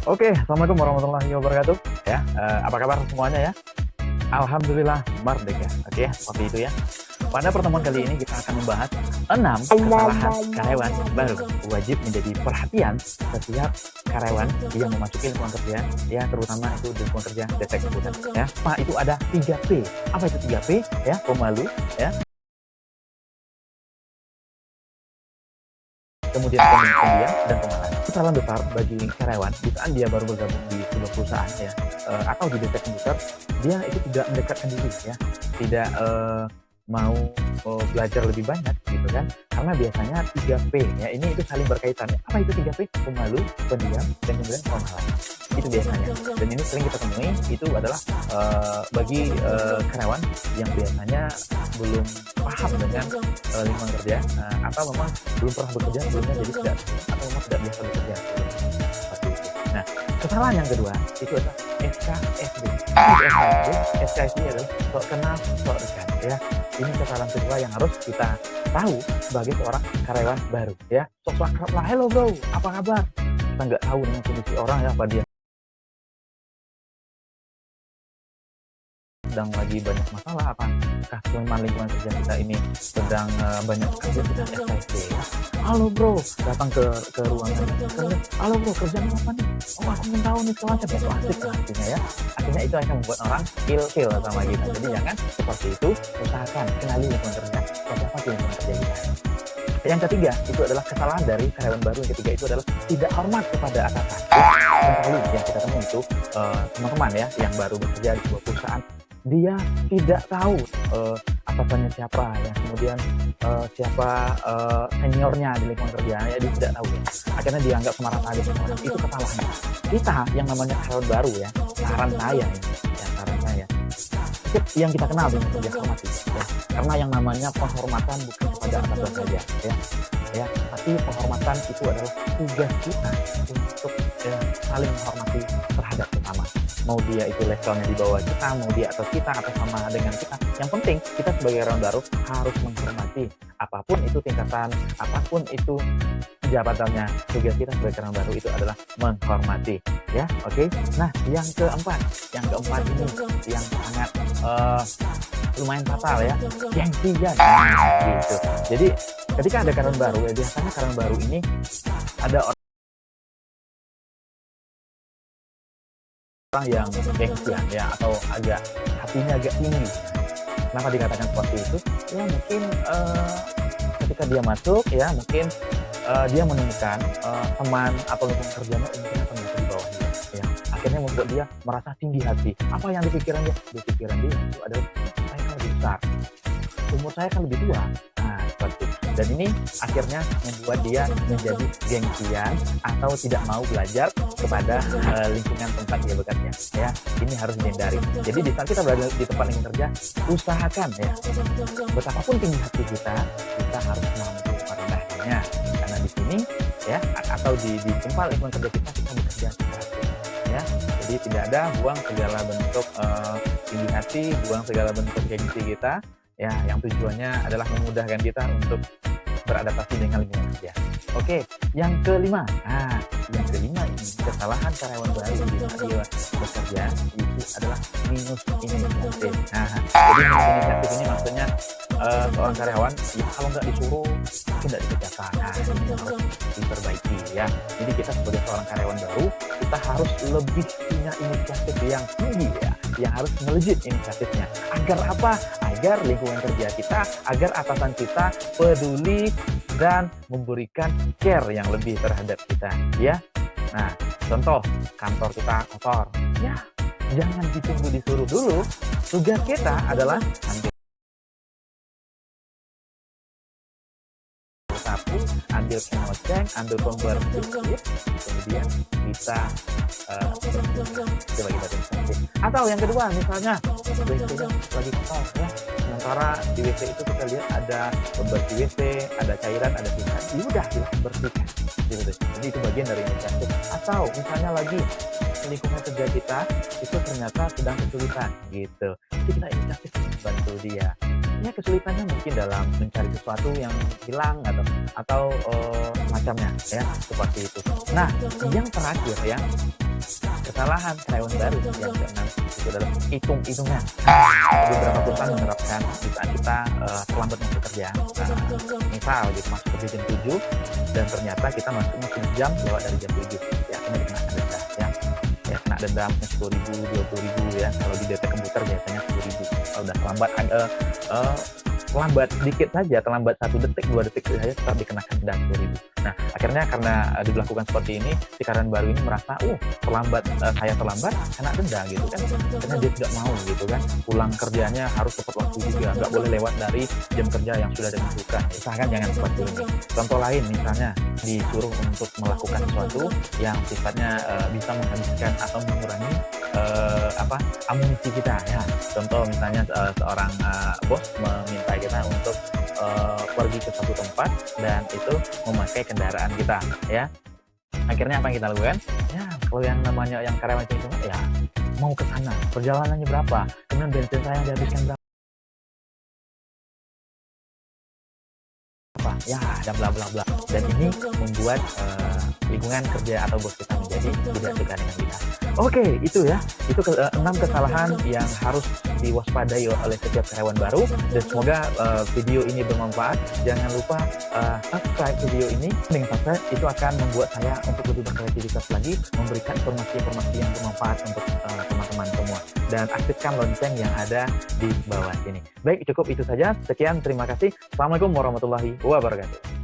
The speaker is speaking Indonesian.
Oke, Assalamualaikum warahmatullahi wabarakatuh. Ya, apa kabar semuanya ya? Alhamdulillah merdeka. Oke, seperti itu ya. Pada pertemuan kali ini kita akan membahas 6 kesalahan karyawan baru wajib menjadi perhatian setiap karyawan yang memasuki lingkungan kerja, ya terutama itu di lingkungan kerja deteksi pusat. Ya, itu ada 3P. Apa itu 3P? Ya, pemalu, ya. Kemudian pendiam dan pemalas. Kesalahan besar bagi karyawan di saat dia baru bergabung di sebuah perusahaan ya, atau di deteksi komputer, dia itu tidak mendekatkan diri ya, tidak mau belajar lebih banyak gitu kan, karena biasanya 3P ya, ini itu saling berkaitan. Apa itu 3P? Pemalu, pendiam, dan kemudian pemalas. Itu biasanya, dan ini sering kita temui. Itu adalah bagi karyawan yang biasanya belum paham dengan lingkungan kerja, atau memang belum pernah bekerja sebelumnya, jadi tidak, atau memang tidak biasa bekerja seperti itu. Nah, kesalahan yang kedua itu adalah SKSD. SKSD adalah sok kenal sok dekat ya. Ini kesalahan kedua yang harus kita tahu sebagai seorang karyawan baru ya. Sok akrab lah, hello bro, apa kabar? Kita nggak tahu dengan kondisi orang ya, apa dia sedang lagi banyak masalah, apakah teman lingkungan kerja kita ini sedang banyak kerja, kita SKSD ya. Halo bro, datang ke ruangan, halo bro, kerjaan apa nih? Oh, aku ingin tahu nih kelasnya, itu asik lah artinya ya. Akhirnya itu akan membuat orang feel sama kita. Jadi jangan seperti itu, usahakan kenali lingkungan kerja, siapa sih lingkungan kerja kita. Yang ketiga itu adalah kesalahan dari karyawan baru. Yang ketiga itu adalah tidak hormat kepada atasan. Yang kita temui itu teman-teman ya yang baru bekerja di sebuah perusahaan, dia tidak tahu atasannya siapa ya, kemudian siapa seniornya di lingkungan kerja ya, dia tidak tahu ya. Akhirnya dianggap semarang-marang orang. Itu kesalahan kita yang namanya karyawan baru ya. Saran saya yang kita kenal dengan kerja hormati ya. Karena yang namanya penghormatan bukan kepada atasan saja ya, tapi penghormatan itu adalah tugas kita untuk saling menghormati terhadap sesama. Mau dia itu levelnya di bawah kita, mau dia atau kita atau sama dengan kita, yang penting kita sebagai karyawan baru harus menghormati apapun itu tingkatan, apapun itu jabatannya. Tugas kita sebagai karyawan baru itu adalah menghormati ya. Oke. Nah, yang keempat ini yang sangat lumayan fatal ya, gengsian gitu. Jadi ketika ada karyawan baru ya, biasanya karyawan baru ini ada orang yang gengsian ya, atau hatinya agak tinggi. Kenapa dikatakan seperti itu? Ya mungkin ketika dia masuk ya, mungkin dia menemukan teman atau lingkungan kerjanya mungkin ternyata di bawahnya ya. Akhirnya membuat dia merasa tinggi hati. Apa yang dipikiran dia? Dipikiran dia itu adalah saya kan lebih besar, umur saya kan lebih tua. Nah, seperti itu. Dan ini akhirnya membuat dia menjadi gengsian atau tidak mau belajar kepada lingkungan tempat dia bekerja ya. Ini harus dihindari. Jadi di saat kita berada di tempat lingkungan kerja, usahakan ya, betapapun tinggi hati kita harus mampu merendahkannya. Karena di sini ya, atau di tempat lingkungan kerja kita bekerja secara ya. Jadi tidak ada buang segala bentuk tinggi hati, buang segala bentuk gengsi kita ya, yang tujuannya adalah memudahkan kita untuk beradaptasi dengan lingkungan kerja. Oke, yang kelima. Nah, yang kelima ini kesalahan karyawan baru di saat dia bekerja itu adalah minus inisiatif. Nah, jadi minus inisiatif ini maksudnya seorang karyawan ya kalau nggak disuruh mungkin tidak dikerjakan. Nah, ini harus diperbaiki ya. Jadi kita sebagai seorang karyawan baru, kita harus lebih punya inisiatif yang tinggi ya, yang harus melejit inisiatifnya. Agar apa? Agar lingkungan kerja kita, agar atasan kita peduli dan memberikan care yang lebih terhadap kita ya. Nah, contoh kantor kita kotor ya, jangan ditunggu disuruh dulu. Tugas kita adalah sapu, ambil pengoceng, ambil pembersih, kemudian kita coba kita inisiatif. Atau yang kedua misalnya WC-nya lagi kotor ya, sementara di WC itu kita lihat ada pembersih WC, ada cairan, ada sisa, ya udah silahkan bersihkan gitu. Jadi itu bagian dari inisiatif. Atau misalnya lagi lingkungan kerja kita itu ternyata sedang kesulitan gitu, jadi kita inisiatif membantu dia ya. Kesulitannya mungkin dalam mencari sesuatu yang hilang atau semacamnya ya, seperti itu. Nah, yang terakhir ya, kesalahan karyawan baru yang keenam itu adalah hitung-hitungan. Beberapa perusahaan menerapkan di saat kita terlambat masuk kerja, misal gitu masuk kerja jam 7 dan ternyata kita masuknya sejam lewat dari jam 7, ya kena dikenakan denda ya kena denda 10.000, 20.000 ya. Kalau di DP komputer biasanya 10.000. Kalau udah terlambat sedikit saja, terlambat 1 detik, 2 detik saja tetap dikenakan denda 10.000. Nah, akhirnya karena diberlakukan seperti ini, si karyawan baru ini merasa, saya terlambat, kena denda gitu kan. Karena dia tidak mau gitu kan, pulang kerjanya harus tepat waktu juga, nggak boleh lewat dari jam kerja yang sudah ditentukan. Usahakan jangan seperti ini. Contoh lain misalnya, disuruh untuk melakukan sesuatu yang sifatnya bisa menghabiskan atau mengurangi amunisi kita ya. Contoh misalnya seorang bos meminta kita untuk pergi ke satu tempat dan itu memakai kendaraan kita ya. Akhirnya apa yang kita lakukan? Ya, kalau yang namanya yang karyawan itu ya mau ke sana, perjalanannya berapa? Kemudian bensin saya yang dihabiskan berapa? Ya, dan bla bla bla. Dan ini membuat lingkungan kerja atau bos kita menjadi tidak suka dengan kita. Oke, itu ya. Itu 6 kesalahan yang harus diwaspadai oleh setiap karyawan baru. Dan semoga video ini bermanfaat. Jangan lupa subscribe video ini. Dengan subscribe itu akan membuat saya untuk lebih berkreativitas lagi, memberikan informasi-informasi yang bermanfaat untuk teman-teman semua. Dan aktifkan lonceng yang ada di bawah sini. Baik, cukup itu saja. Sekian, terima kasih. Assalamualaikum warahmatullahi wabarakatuh.